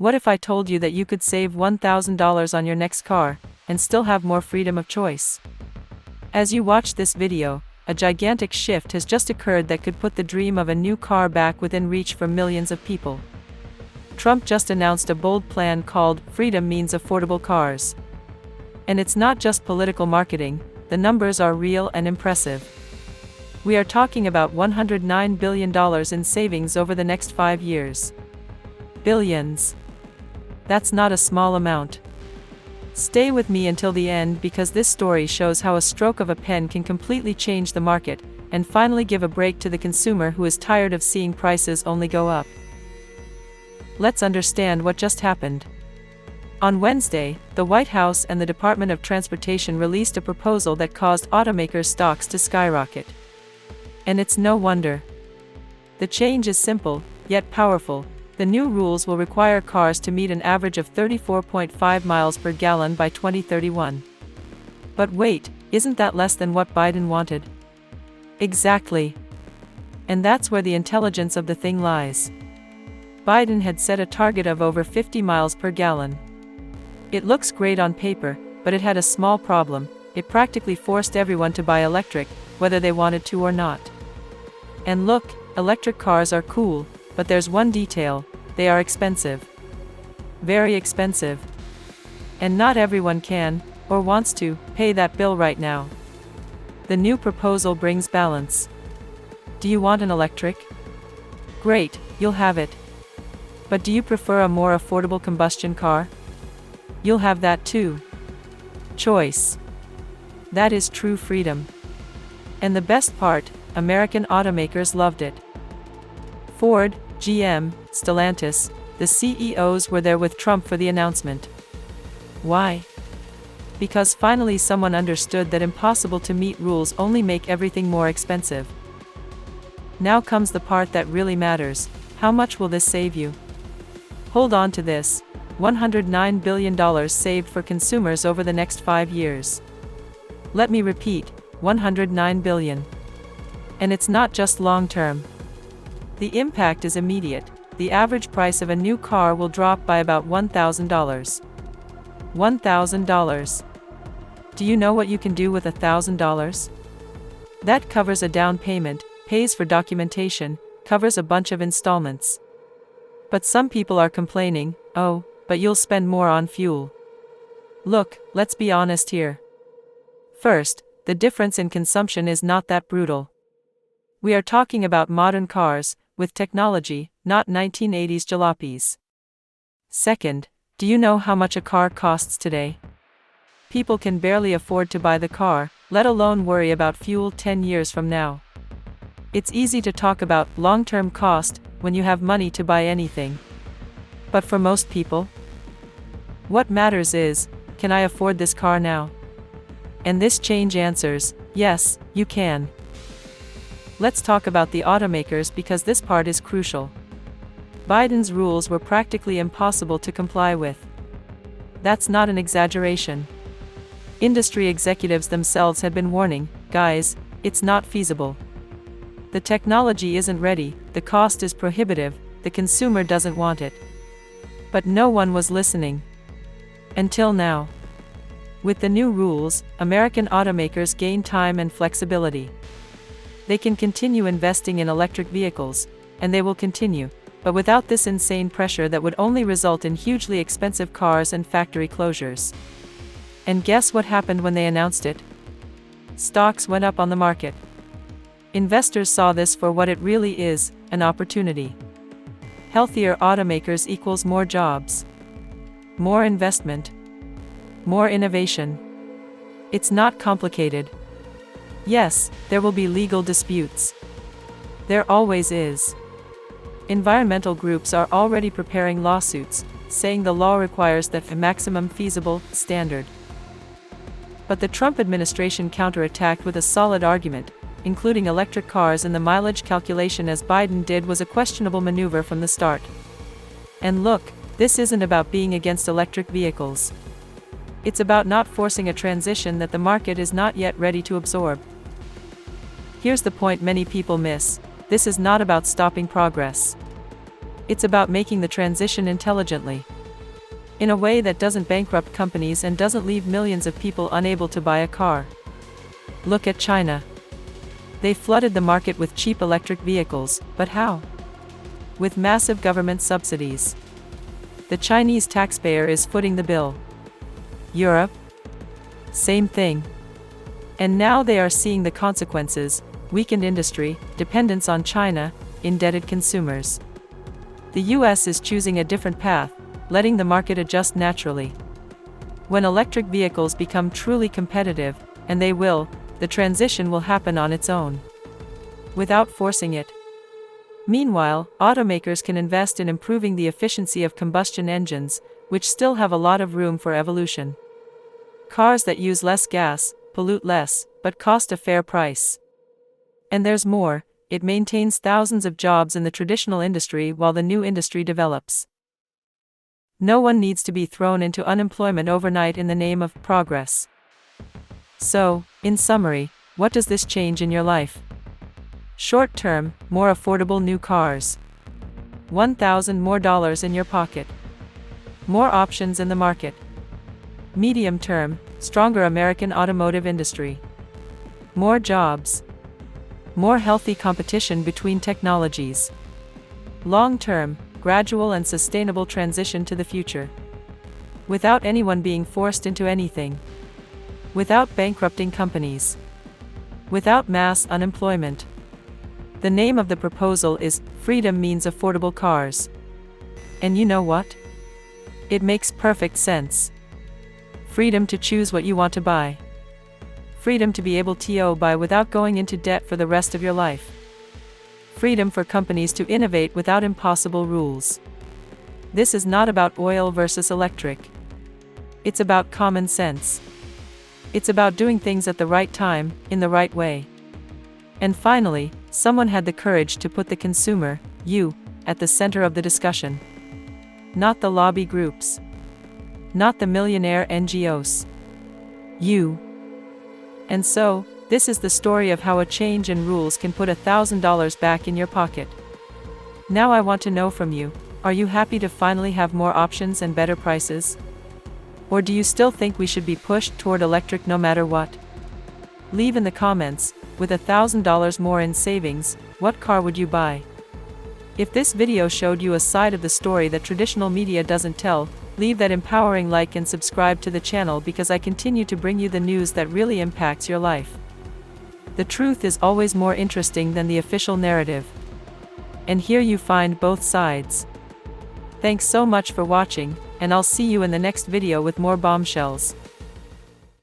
What if I told you that you could save $1,000 on your next car, and still have more freedom of choice? As you watch this video, a gigantic shift has just occurred that could put the dream of a new car back within reach for millions of people. Trump just announced a bold plan called "Freedom Means Affordable Cars." And it's not just political marketing, the numbers are real and impressive. We are talking about $109 billion in savings over the next 5 years. Billions. That's not a small amount. Stay with me until the end because this story shows how a stroke of a pen can completely change the market, and finally give a break to the consumer who is tired of seeing prices only go up. Let's understand what just happened. On Wednesday, the White House and the Department of Transportation released a proposal that caused automakers' stocks to skyrocket. And it's no wonder. The change is simple, yet powerful. The new rules will require cars to meet an average of 34.5 miles per gallon by 2031. But wait, isn't that less than what Biden wanted? Exactly. And that's where the intelligence of the thing lies. Biden had set a target of over 50 miles per gallon. It looks great on paper, but it had a small problem. It practically forced everyone to buy electric, whether they wanted to or not. And look, electric cars are cool, but there's one detail: they are expensive. Very expensive. And not everyone can, or wants to, pay that bill right now. The new proposal brings balance. Do you want an electric? Great, you'll have it. But do you prefer a more affordable combustion car? You'll have that too. Choice. That is true freedom. And the best part, American automakers loved it. Ford, GM, Stellantis, the CEOs were there with Trump for the announcement. Why? Because finally someone understood that impossible to meet rules only make everything more expensive. Now comes the part that really matters: how much will this save you? Hold on to this: $109 billion saved for consumers over the next 5 years. Let me repeat, $109 billion. And it's not just long-term. The impact is immediate. The average price of a new car will drop by about $1,000. $1,000. Do you know what you can do with $1,000? That covers a down payment, pays for documentation, covers a bunch of installments. But some people are complaining, "Oh, but you'll spend more on fuel." Look, let's be honest here. First, the difference in consumption is not that brutal. We are talking about modern cars, with technology, not 1980s jalopies. Second, do you know how much a car costs today? People can barely afford to buy the car, let alone worry about fuel 10 years from now. It's easy to talk about long-term cost when you have money to buy anything. But for most people, what matters is, can I afford this car now? And this change answers, yes, you can. Let's talk about the automakers because this part is crucial. Biden's rules were practically impossible to comply with. That's not an exaggeration. Industry executives themselves had been warning, guys, it's not feasible. The technology isn't ready, the cost is prohibitive, the consumer doesn't want it. But no one was listening. Until now. With the new rules, American automakers gain time and flexibility. They can continue investing in electric vehicles, and they will continue, but without this insane pressure that would only result in hugely expensive cars and factory closures. And guess what happened when they announced it? Stocks went up on the market. Investors saw this for what it really is, an opportunity. Healthier automakers equals more jobs, more investment, more innovation. It's not complicated. Yes, there will be legal disputes. There always is. Environmental groups are already preparing lawsuits, saying the law requires the maximum feasible standard. But the Trump administration counterattacked with a solid argument. Including electric cars in the mileage calculation as Biden did was a questionable maneuver from the start. And look, this isn't about being against electric vehicles. It's about not forcing a transition that the market is not yet ready to absorb. Here's the point many people miss: this is not about stopping progress. It's about making the transition intelligently, in a way that doesn't bankrupt companies and doesn't leave millions of people unable to buy a car. Look at China. They flooded the market with cheap electric vehicles, but how? With massive government subsidies. The Chinese taxpayer is footing the bill. Europe? Same thing. And now they are seeing the consequences: weakened industry, dependence on China, indebted consumers. The US is choosing a different path, letting the market adjust naturally. When electric vehicles become truly competitive, and they will, the transition will happen on its own, without forcing it. Meanwhile, automakers can invest in improving the efficiency of combustion engines, which still have a lot of room for evolution. Cars that use less gas, pollute less, but cost a fair price. And there's more: it maintains thousands of jobs in the traditional industry while the new industry develops. No one needs to be thrown into unemployment overnight in the name of progress. So, in summary, what does this change in your life? Short term, more affordable new cars. $1,000 more in your pocket. More options in the market. Medium term, stronger American automotive industry. More jobs. More healthy competition between technologies. Long term, gradual and sustainable transition to the future. Without anyone being forced into anything. Without bankrupting companies. Without mass unemployment. The name of the proposal is Freedom Means Affordable Cars. And you know what? It makes perfect sense. Freedom to choose what you want to buy. Freedom to be able to buy without going into debt for the rest of your life. Freedom for companies to innovate without impossible rules. This is not about oil versus electric. It's about common sense. It's about doing things at the right time, in the right way. And finally, someone had the courage to put the consumer, you, at the center of the discussion. Not the lobby groups. Not the millionaire NGOs. You. And so, this is the story of how a change in rules can put $1,000 back in your pocket. Now I want to know from you, are you happy to finally have more options and better prices? Or do you still think we should be pushed toward electric no matter what? Leave in the comments, with $1,000 more in savings, what car would you buy? If this video showed you a side of the story that traditional media doesn't tell, leave that empowering like and subscribe to the channel because I continue to bring you the news that really impacts your life. The truth is always more interesting than the official narrative. And here you find both sides. Thanks so much for watching, and I'll see you in the next video with more bombshells.